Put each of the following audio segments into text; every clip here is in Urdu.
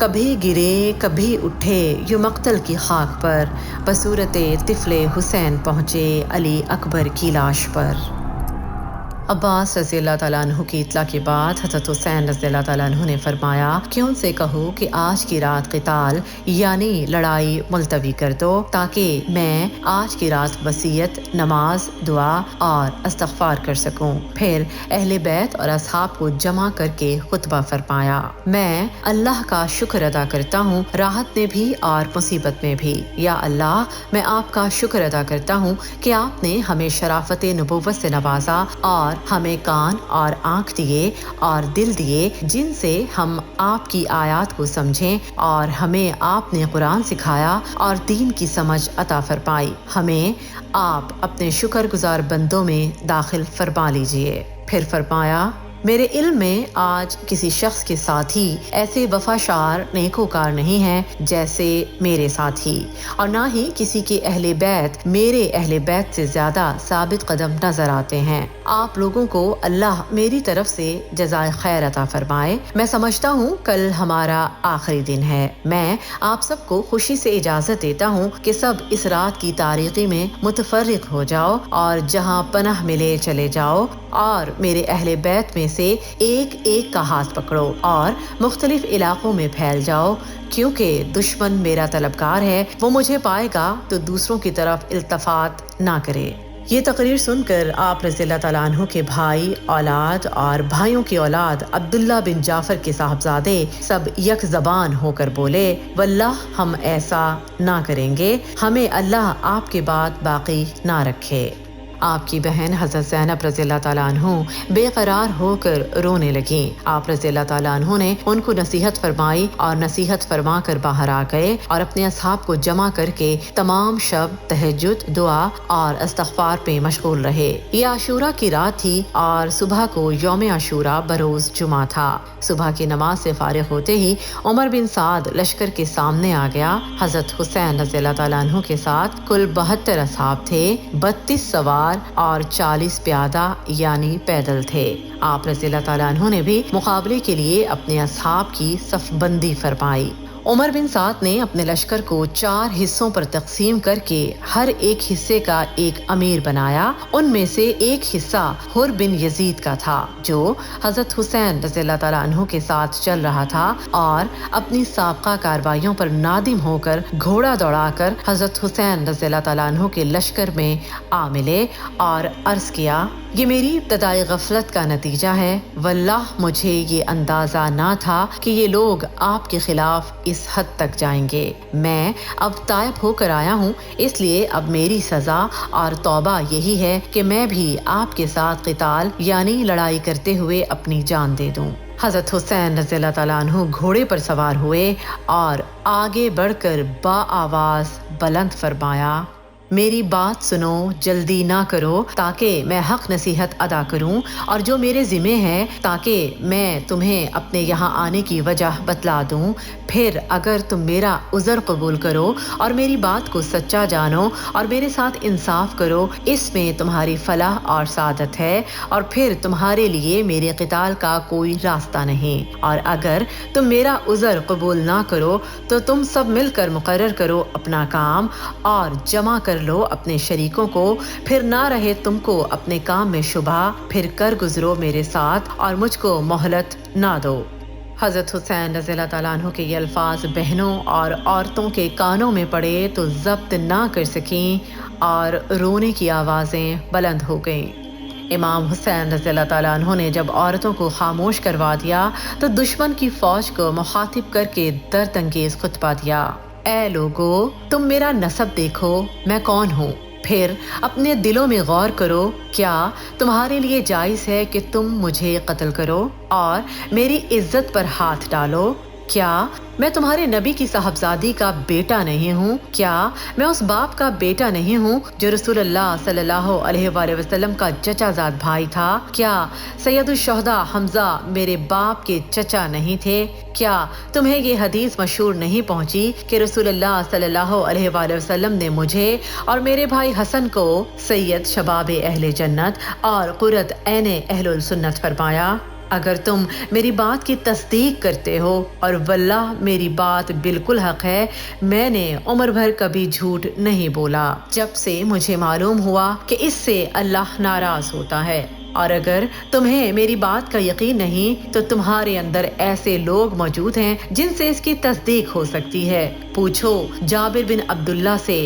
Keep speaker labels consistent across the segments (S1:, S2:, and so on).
S1: کبھی گرے کبھی اٹھے یوں مقتل کی خاک پر، بصورت طفل حسین پہنچے علی اکبر کی لاش پر۔ عباس رضی اللہ تعالیٰ عنہ کی اطلاع کے بعد حضرت حسین رضی اللہ تعالیٰ عنہ نے فرمایا کہ ان سے کہو کہ آج کی رات قتال یعنی لڑائی ملتوی کر دو، تاکہ میں آج کی رات وصیت، نماز، دعا اور استغفار کر سکوں۔ پھر اہل بیت اور اصحاب کو جمع کر کے خطبہ فرمایا، میں اللہ کا شکر ادا کرتا ہوں راحت میں بھی اور مصیبت میں بھی۔ یا اللہ، میں آپ کا شکر ادا کرتا ہوں کہ آپ نے ہمیں شرافت نبوت سے نوازا اور ہمیں کان اور آنکھ دیے اور دل دیے جن سے ہم آپ کی آیات کو سمجھیں، اور ہمیں آپ نے قرآن سکھایا اور دین کی سمجھ عطا فرمائی۔ ہمیں آپ اپنے شکر گزار بندوں میں داخل فرما لیجئے۔ پھر فرمایا، میرے علم میں آج کسی شخص کے ساتھی ایسے وفاشار نیکوکار نہیں ہیں جیسے میرے ساتھی، اور نہ ہی کسی کے اہل بیت میرے اہل بیت سے زیادہ ثابت قدم نظر آتے ہیں۔ آپ لوگوں کو اللہ میری طرف سے جزائے خیر عطا فرمائے۔ میں سمجھتا ہوں کل ہمارا آخری دن ہے۔ میں آپ سب کو خوشی سے اجازت دیتا ہوں کہ سب اس رات کی تاریکی میں متفرق ہو جاؤ اور جہاں پناہ ملے چلے جاؤ، اور میرے اہل بیت میں سے ایک ایک کا ہاتھ پکڑو اور مختلف علاقوں میں پھیل جاؤ، کیونکہ دشمن میرا طلبگار ہے، وہ مجھے پائے گا تو دوسروں کی طرف التفات نہ کرے۔ یہ تقریر سن کر آپ رضی اللہ تعالیٰ عنہ کے بھائی، اولاد اور بھائیوں کی اولاد عبداللہ بن جعفر کے صاحبزادے سب یک زبان ہو کر بولے، واللہ ہم ایسا نہ کریں گے، ہمیں اللہ آپ کے بعد باقی نہ رکھے۔ آپ کی بہن حضرت زینب رضی اللہ تعالیٰ عنہ بے قرار ہو کر رونے لگیں۔ آپ رضی اللہ تعالیٰ عنہ نے ان کو نصیحت فرمائی اور نصیحت فرما کر باہر آ گئے اور اپنے اصحاب کو جمع کر کے تمام شب تہجد، دعا اور استغفار پہ مشغول رہے۔ یہ عاشورہ کی رات تھی اور صبح کو یوم عاشورہ بروز جمعہ تھا۔ صبح کی نماز سے فارغ ہوتے ہی عمر بن سعد لشکر کے سامنے آ گیا۔ حضرت حسین رضی اللہ تعالیٰ عنہ کے ساتھ کل 72 اصحاب تھے، 32 سوار اور 40 پیادہ یعنی پیدل تھے۔ آپ رضی اللہ تعالیٰ عنہ نے بھی مقابلے کے لیے اپنے اصحاب کی صف بندی فرمائی۔ عمر بن سعد نے اپنے لشکر کو 4 حصوں پر تقسیم کر کے ہر ایک حصے کا ایک امیر بنایا۔ ان میں سے ایک حصہ حر بن یزید کا تھا جو حضرت حسین رضی اللہ تعالیٰ عنہ کے ساتھ چل رہا تھا، اور اپنی سابقہ کارروائیوں پر نادم ہو کر گھوڑا دوڑا کر حضرت حسین رضی اللہ تعالیٰ عنہ کے لشکر میں آ ملے اور عرض کیا، یہ میری ابتدائی غفلت کا نتیجہ ہے، واللہ مجھے یہ اندازہ نہ تھا کہ یہ لوگ آپ کے خلاف اس حد تک جائیں گے۔ میں اب تائب ہو کر آیا ہوں، اس لیے اب میری سزا اور توبہ یہی ہے کہ میں بھی آپ کے ساتھ قتال یعنی لڑائی کرتے ہوئے اپنی جان دے دوں۔ حضرت حسین رضی اللہ تعالیٰ عنہ گھوڑے پر سوار ہوئے اور آگے بڑھ کر با آواز بلند فرمایا، میری بات سنو، جلدی نہ کرو تاکہ میں حق نصیحت ادا کروں، اور جو میرے ذمہ ہے تاکہ میں تمہیں اپنے یہاں آنے کی وجہ بتلا دوں۔ پھر اگر تم میرا عذر قبول کرو اور میری بات کو سچا جانو اور میرے ساتھ انصاف کرو، اس میں تمہاری فلاح اور سعادت ہے، اور پھر تمہارے لیے میرے قتال کا کوئی راستہ نہیں۔ اور اگر تم میرا عذر قبول نہ کرو تو تم سب مل کر مقرر کرو اپنا کام اور جمع کر لو اپنے شریکوں کو، پھر نہ رہے تم کو اپنے کام میں شبہ، پھر کر گزرو میرے ساتھ اور مجھ کو مہلت نہ دو۔ حضرت حسین رضی اللہ تعالیٰ عنہ کے یہ الفاظ بہنوں اور عورتوں کے کانوں میں پڑے تو ضبط نہ کر سکیں اور رونے کی آوازیں بلند ہو گئیں۔ امام حسین رضی اللہ تعالیٰ عنہ نے جب عورتوں کو خاموش کروا دیا تو دشمن کی فوج کو مخاطب کر کے درد انگیز خطبہ دیا، اے لوگو، تم میرا نسب دیکھو، میں کون ہوں، پھر اپنے دلوں میں غور کرو، کیا تمہارے لیے جائز ہے کہ تم مجھے قتل کرو اور میری عزت پر ہاتھ ڈالو؟ کیا میں تمہارے نبی کی صاحبزادی کا بیٹا نہیں ہوں؟ کیا میں اس باپ کا بیٹا نہیں ہوں جو رسول اللہ صلی اللہ علیہ وآلہ وسلم کا چچا زاد بھائی تھا؟ کیا سید الشہداء حمزہ میرے باپ کے چچا نہیں تھے؟ کیا تمہیں یہ حدیث مشہور نہیں پہنچی کہ رسول اللہ صلی اللہ علیہ وآلہ وسلم نے مجھے اور میرے بھائی حسن کو سید شباب اہل جنت اور قرۃ عین اہل السنت فرمایا؟ اگر تم میری بات کی تصدیق کرتے ہو، اور واللہ میری بات بالکل حق ہے، میں نے عمر بھر کبھی جھوٹ نہیں بولا جب سے مجھے معلوم ہوا کہ اس سے اللہ ناراض ہوتا ہے، اور اگر تمہیں میری بات کا یقین نہیں تو تمہارے اندر ایسے لوگ موجود ہیں جن سے اس کی تصدیق ہو سکتی ہے۔ پوچھو جابر بن عبداللہ سے،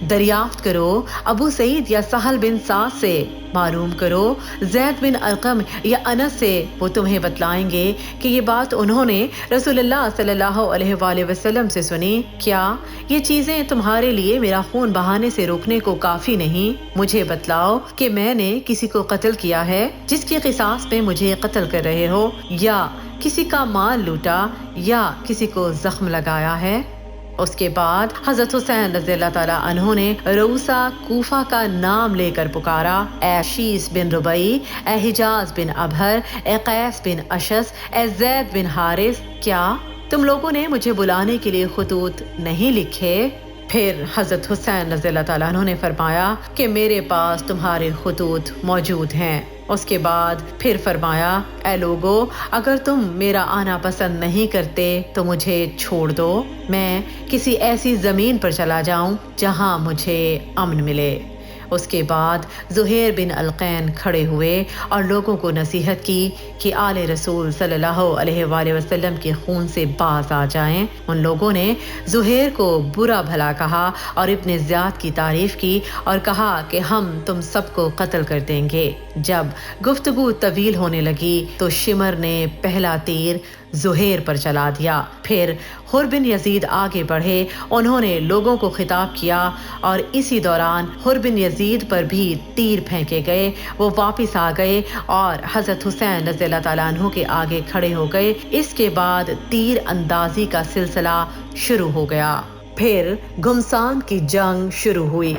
S1: دریافت کرو ابو سعید یا سہل بن سعد سے، معلوم کرو زید بن ارقم یا انس سے، وہ تمہیں بتلائیں گے کہ یہ بات انہوں نے رسول اللہ صلی اللہ علیہ وآلہ وسلم سے سنی۔ کیا یہ چیزیں تمہارے لیے میرا خون بہانے سے روکنے کو کافی نہیں؟ مجھے بتلاؤ کہ میں نے کسی کو قتل کیا ہے جس کی قصاص میں مجھے قتل کر رہے ہو، یا کسی کا مال لوٹا، یا کسی کو زخم لگایا ہے۔ اس کے بعد حضرت حسین رضی اللہ تعالیٰ عنہ نے روسا کوفہ کا نام لے کر پکارا، اے شیس بن ربعی، اے حجاز بن ابہر، اے قیس بن اشس، اے زید بن حارث، کیا تم لوگوں نے مجھے بلانے کے لیے خطوط نہیں لکھے؟ پھر حضرت حسین رضی اللہ تعالیٰ عنہ نے فرمایا کہ میرے پاس تمہارے خطوط موجود ہیں۔ اس کے بعد پھر فرمایا، اے لوگو، اگر تم میرا آنا پسند نہیں کرتے تو مجھے چھوڑ دو، میں کسی ایسی زمین پر چلا جاؤں جہاں مجھے امن ملے۔ اس کے بعد زہیر بن القین کھڑے ہوئے اور لوگوں کو نصیحت کی کہ آل رسول صلی اللہ علیہ وآلہ وسلم کے خون سے باز آ جائیں۔ ان لوگوں نے زہیر کو برا بھلا کہا اور ابن زیاد کی تعریف کی اور کہا کہ ہم تم سب کو قتل کر دیں گے۔ جب گفتگو طویل ہونے لگی تو شمر نے پہلا تیر زہیر پر چلا دیا۔ پھر حر بن یزید آگے بڑھے، انہوں نے لوگوں کو خطاب کیا اور اسی دوران حر بن یزید پر بھی تیر پھینکے گئے۔ وہ واپس آ گئے اور حضرت حسین رضی اللہ تعالیٰ عنہ کے آگے کھڑے ہو گئے۔ اس کے بعد تیر اندازی کا سلسلہ شروع ہو گیا۔ پھر گھمسان کی جنگ شروع ہوئی۔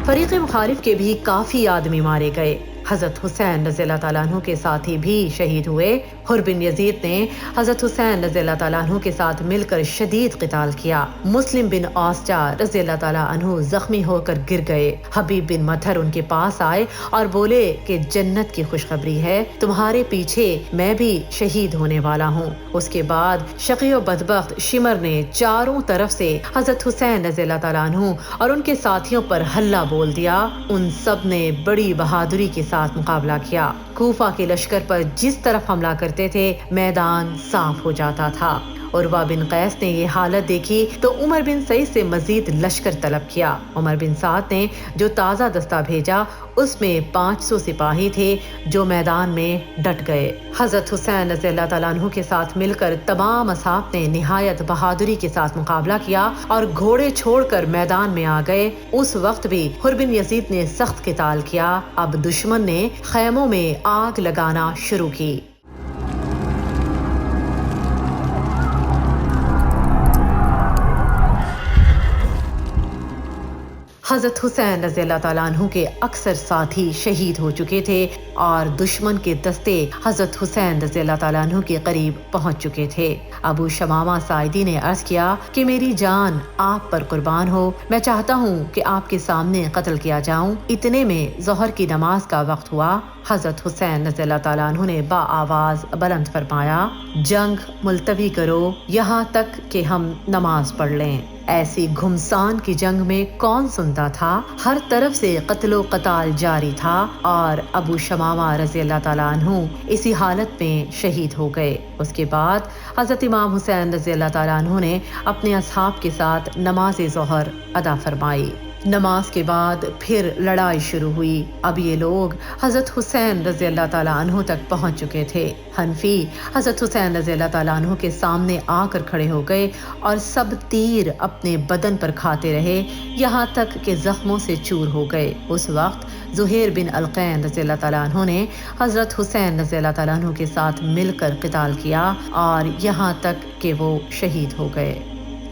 S1: فریق مخالف کے بھی کافی آدمی مارے گئے۔ حضرت حسین رضی اللہ تعالیٰ عنہ کے ساتھی بھی شہید ہوئے۔ حر بن یزید نے حضرت حسین رضی اللہ تعالیٰ عنہ کے ساتھ مل کر شدید قتال کیا۔ مسلم بن اوسجع رضی اللہ تعالیٰ عنہ زخمی ہو کر گر گئے۔ حبیب بن مطھر ان کے پاس آئے اور بولے کہ جنت کی خوشخبری ہے، تمہارے پیچھے میں بھی شہید ہونے والا ہوں۔ اس کے بعد شقی و بدبخت شمر نے چاروں طرف سے حضرت حسین رضی اللہ تعالیٰ عنہ اور ان کے ساتھیوں پر حلہ بول دیا۔ ان سب نے بڑی بہادری کے ساتھ مقابلہ کیا۔ کوفہ کے لشکر پر جس طرف حملہ کرتے تھے میدان صاف ہو جاتا تھا۔ عروہ بن قیس نے یہ حالت دیکھی تو عمر بن سعید سے مزید لشکر طلب کیا۔ عمر بن سعد نے جو تازہ دستہ بھیجا اس میں 500 سپاہی تھے جو میدان میں ڈٹ گئے۔ حضرت حسین رضی اللہ تعالیٰ عنہ کے ساتھ مل کر تمام اصحاب نے نہایت بہادری کے ساتھ مقابلہ کیا اور گھوڑے چھوڑ کر میدان میں آ گئے۔ اس وقت بھی حر بن یزید نے سخت قتال کیا۔ اب دشمن نے خیموں میں آگ لگانا شروع کی۔ حضرت حسین رضی اللہ تعالیٰ عنہ کے اکثر ساتھی شہید ہو چکے تھے اور دشمن کے دستے حضرت حسین رضی اللہ تعالیٰ عنہ کے قریب پہنچ چکے تھے۔ ابو شمامہ ساعدی نے عرض کیا کہ میری جان آپ پر قربان ہو، میں چاہتا ہوں کہ آپ کے سامنے قتل کیا جاؤں۔ اتنے میں ظہر کی نماز کا وقت ہوا۔ حضرت حسین رضی اللہ تعالیٰ عنہ نے با آواز بلند فرمایا، جنگ ملتوی کرو یہاں تک کہ ہم نماز پڑھ لیں۔ ایسی گھمسان کی جنگ میں کون سنتا تھا؟ ہر طرف سے قتل و قتال جاری تھا اور ابو شمامہ رضی اللہ تعالیٰ عنہ اسی حالت میں شہید ہو گئے۔ اس کے بعد حضرت امام حسین رضی اللہ تعالیٰ عنہ نے اپنے اصحاب کے ساتھ نماز ظہر ادا فرمائی۔ نماز کے بعد پھر لڑائی شروع ہوئی۔ اب یہ لوگ حضرت حسین رضی اللہ تعالیٰ عنہ تک پہنچ چکے تھے۔ حنفی حضرت حسین رضی اللہ تعالیٰ عنہ کے سامنے آ کر کھڑے ہو گئے اور سب تیر اپنے بدن پر کھاتے رہے یہاں تک کہ زخموں سے چور ہو گئے۔ اس وقت زہیر بن القین رضی اللہ تعالیٰ عنہ نے حضرت حسین رضی اللہ تعالیٰ عنہ کے ساتھ مل کر قتال کیا اور یہاں تک کہ وہ شہید ہو گئے۔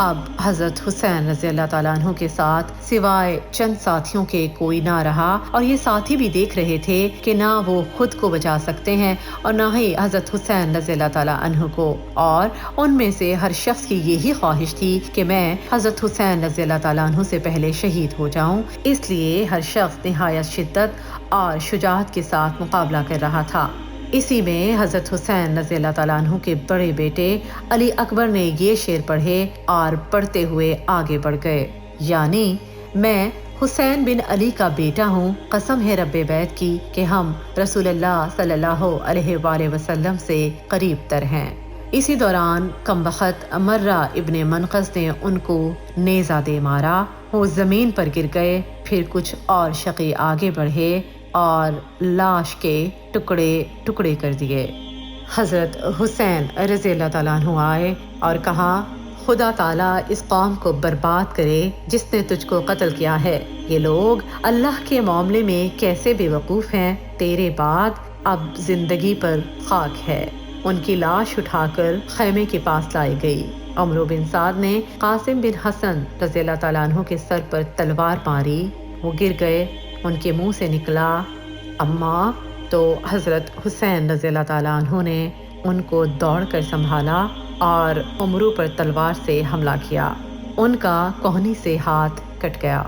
S1: اب حضرت حسین رضی اللہ تعالیٰ عنہ کے ساتھ سوائے چند ساتھیوں کے کوئی نہ رہا، اور یہ ساتھی بھی دیکھ رہے تھے کہ نہ وہ خود کو بچا سکتے ہیں اور نہ ہی حضرت حسین رضی اللہ تعالیٰ عنہ کو، اور ان میں سے ہر شخص کی یہی خواہش تھی کہ میں حضرت حسین رضی اللہ تعالیٰ عنہ سے پہلے شہید ہو جاؤں، اس لیے ہر شخص نہایت شدت اور شجاعت کے ساتھ مقابلہ کر رہا تھا۔ اسی میں حضرت حسین رضی اللہ تعالیٰ عنہ کے بڑے بیٹے علی اکبر نے یہ شعر پڑھے اور پڑھتے ہوئے آگے بڑھ گئے، یعنی میں حسین بن علی کا بیٹا ہوں، قسم ہے رب بیت کی کہ ہم رسول اللہ صلی اللہ علیہ وآلہ وسلم سے قریب تر ہیں۔ اسی دوران کمبخت مرہ ابن منقذ نے ان کو نیزہ دے مارا، وہ زمین پر گر گئے۔ پھر کچھ اور شقی آگے بڑھے اور لاش کے ٹکڑے ٹکڑے کر دیے۔ حضرت حسین رضی اللہ تعالیٰ عنہ آئے اور کہا، خدا تعالیٰ اس قوم کو برباد کرے جس نے تجھ کو قتل کیا ہے۔ یہ لوگ اللہ کے معاملے میں کیسے بے وقوف ہیں، تیرے بعد اب زندگی پر خاک ہے۔ ان کی لاش اٹھا کر خیمے کے پاس لائی گئی۔ عمرو بن سعد نے قاسم بن حسن رضی اللہ تعالیٰ عنہ کے سر پر تلوار ماری، وہ گر گئے۔ ان کے منہ سے نکلا اماں، تو حضرت حسین رضی اللہ تعالیٰ عنہ نے ان کو دوڑ کر سنبھالا اور عمرو پر تلوار سے حملہ کیا۔ ان کا کوہنی سے ہاتھ کٹ گیا۔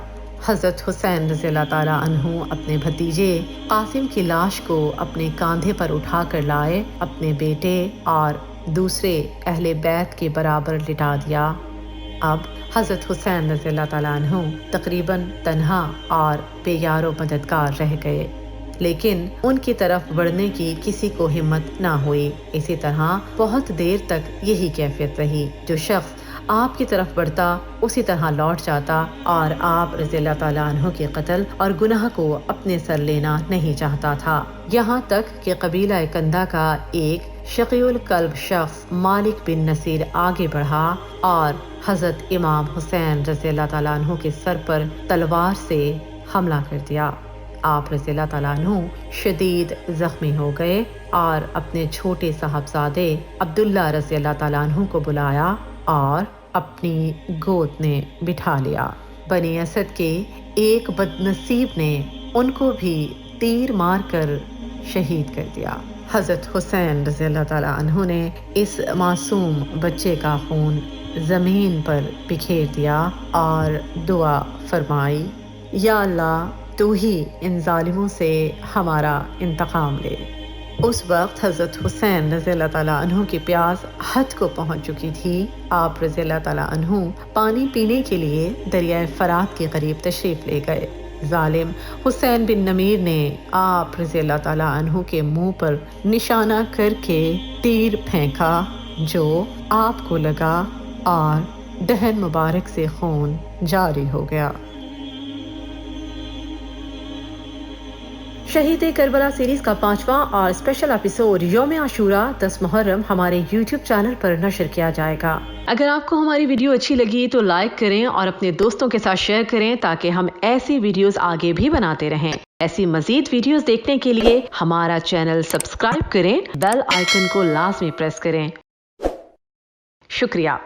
S1: حضرت حسین رضی اللہ تعالیٰ عنہ اپنے بھتیجے قاسم کی لاش کو اپنے کاندھے پر اٹھا کر لائے، اپنے بیٹے اور دوسرے اہل بیت کے برابر لٹا دیا۔ اب حضرت حسین رضی اللہ تعالیٰ عنہ تقریباً تنہا اور بے یار و مددگار رہ گئے، لیکن ان کی طرف بڑھنے کی کسی کو ہمت نہ ہوئی۔ اسی طرح بہت دیر تک یہی کیفیت رہی، جو شخص آپ کی طرف بڑھتا اسی طرح لوٹ جاتا، اور آپ رضی اللہ تعالیٰ عنہ کے قتل اور گناہ کو اپنے سر لینا نہیں چاہتا تھا، یہاں تک کہ قبیلہ کندہ کا ایک شقی القلب شخص مالک بن نصیر آگے بڑھا اور حضرت امام حسین رضی اللہ تعالیٰ عنہ کے سر پر تلوار سے حملہ کر دیا۔ آپ رضی اللہ تعالیٰ عنہ شدید زخمی ہو گئے اور اپنے چھوٹے صاحبزادے عبداللہ رضی اللہ تعالیٰ عنہ کو بلایا اور اپنی گود میں بٹھا لیا۔ بنی اسد کے ایک بد نصیب نے ان کو بھی تیر مار کر شہید کر دیا۔ حضرت حسین رضی اللہ تعالیٰ عنہ نے اس معصوم بچے کا خون زمین پر بکھیر دیا اور دعا فرمائی، یا اللہ تو ہی ان ظالموں سے ہمارا انتقام لے۔ اس وقت حضرت حسین رضی اللہ تعالیٰ عنہ کی پیاس حد کو پہنچ چکی تھی۔ آپ رضی اللہ تعالیٰ عنہ پانی پینے کے لیے دریائے فرات کے قریب تشریف لے گئے۔ ظالم حسین بن نمیر نے آپ رضی اللہ تعالیٰ عنہ کے منہ پر نشانہ کر کے تیر پھینکا، جو آپ کو لگا اور دہن مبارک سے خون جاری ہو گیا۔ شہید کربلا سیریز کا 5واں اور اسپیشل ایپیسوڈ یوم عاشوراء 10 محرم ہمارے یوٹیوب چینل پر نشر کیا جائے گا۔ اگر آپ کو ہماری ویڈیو اچھی لگی تو لائک کریں اور اپنے دوستوں کے ساتھ شیئر کریں تاکہ ہم ایسی ویڈیوز آگے بھی بناتے رہیں۔ ایسی مزید ویڈیوز دیکھنے کے لیے ہمارا چینل سبسکرائب کریں، بیل آئیکن کو لازمی پریس کریں۔ شکریہ۔